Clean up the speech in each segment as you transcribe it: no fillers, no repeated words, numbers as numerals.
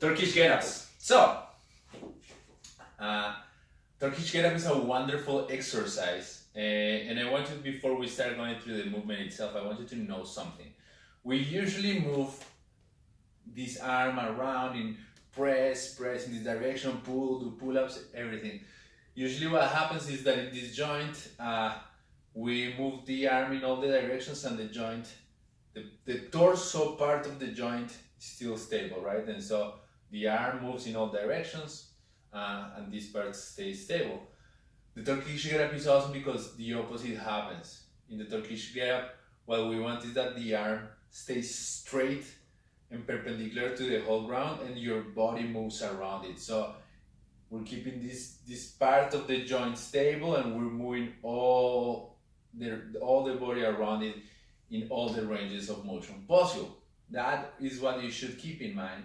Turkish Get Ups. So, Turkish Get Up is a wonderful exercise, and I want you, before we start going through the movement itself, I want you to know something. We usually move this arm around in press in this direction, pull, do pull-ups, everything. Usually what happens is that in this joint, we move the arm in all the directions, and the joint, the torso part of the joint is still stable, right? And so the arm moves in all directions, and this part stays stable. The Turkish Get Up is awesome because the opposite happens. In the Turkish Get Up, what we want is that the arm stays straight and perpendicular to the whole ground, and your body moves around it. So we're keeping this part of the joint stable, and we're moving all the body around it in all the ranges of motion possible. That is what you should keep in mind,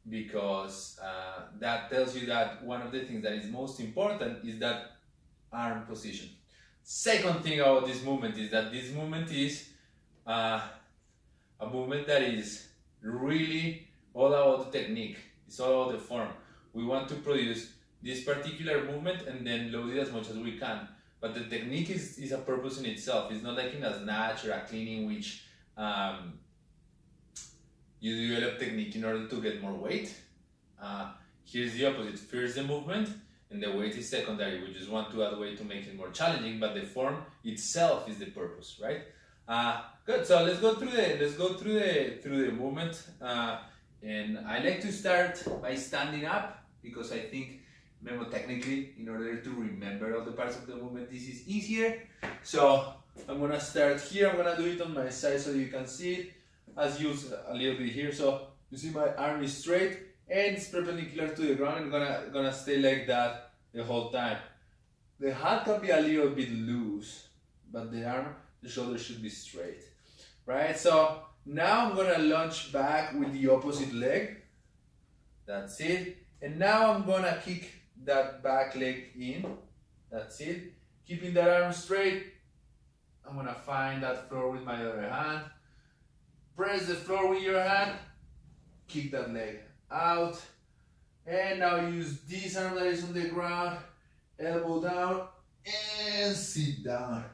because that tells you that one of the things that is most important is that arm position. Second thing about this movement is that this movement is a movement that is really all about the technique. It's all about the form. We want to produce this particular movement and then load it as much as we can. But the technique is a purpose in itself. It's not like in a snatch or a clean in which you develop technique in order to get more weight. Here's the opposite. First the movement, and the weight is secondary. We just want to add weight to make it more challenging, but the form itself is the purpose, right? Good. So let's go through the movement. And I like to start by standing up, because I think technically, in order to remember all the parts of the movement, this is easier. So I'm gonna start here. I'm gonna do it on my side so you can see it. As used a little bit here. So you see my arm is straight and it's perpendicular to the ground. I'm gonna stay like that the whole time. The hand can be a little bit loose, but the shoulder should be straight, right? So now I'm gonna lunge back with the opposite leg. That's it. And now I'm gonna kick that back leg in. That's it. Keeping that arm straight. I'm gonna find that floor with my other hand. Press the floor with your hand. Kick that leg out. And now use this arm that is on the ground. Elbow down and sit down.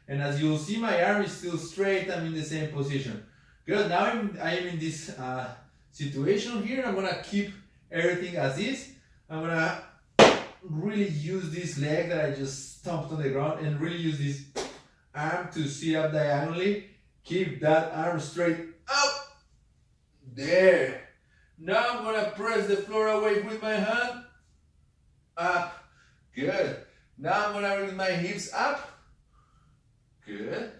And as you'll see, my arm is still straight. I'm in the same position. Good. Now I am in this situation here. I'm gonna keep everything as is. I'm gonna really use this leg that I just stomped on the ground, and really use this arm to sit up diagonally. Keep that arm straight up. There. Now I'm gonna press the floor away with my hand. Up. Good. Now I'm gonna bring my hips up. Good.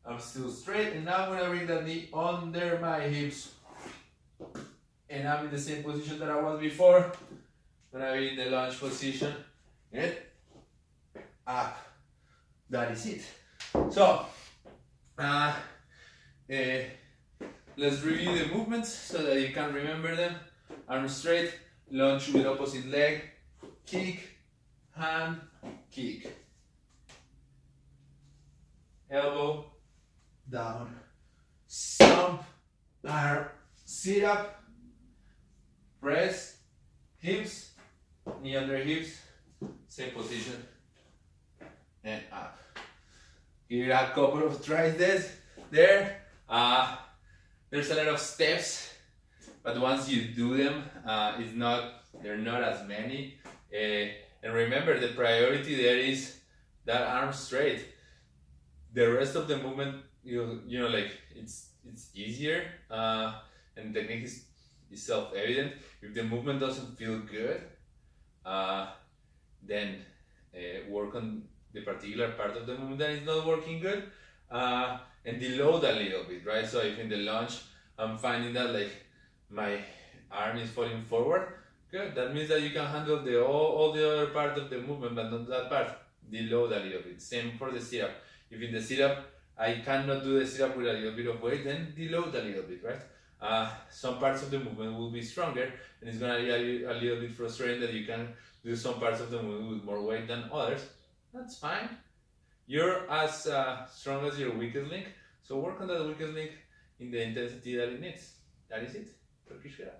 I'm still straight, and now I'm gonna bring the knee under my hips. And I'm in the same position that I was before. I'm gonna be in the lunge position. And up. That is it. So, let's review the movements so that you can remember them. Arm straight, lunge with opposite leg, kick, hand, kick. Elbow, down, stomp, arm, sit up, press, hips, knee under hips, same position, and up. Give it a couple of tries there. There's a lot of steps, but once you do them, they're not as many. And remember, the priority there is that arm straight. The rest of the movement, like it's easier, and the technique is self-evident. If the movement doesn't feel good, then work on the particular part of the movement that is not working good, and deload a little bit, right? So if in the lunge I'm finding that like my arm is falling forward, good. That means that you can handle all the other part of the movement, but not that part. Deload a little bit. Same for the sit-up. If in the sit-up I cannot do the sit-up with a little bit of weight, then deload a little bit, right? Some parts of the movement will be stronger, and it's gonna be a little bit frustrating that you can do some parts of the movement with more weight than others. That's fine. You're as strong as your weakest link, so work on that weakest link in the intensity that it needs. That is it. Turkish Get Up.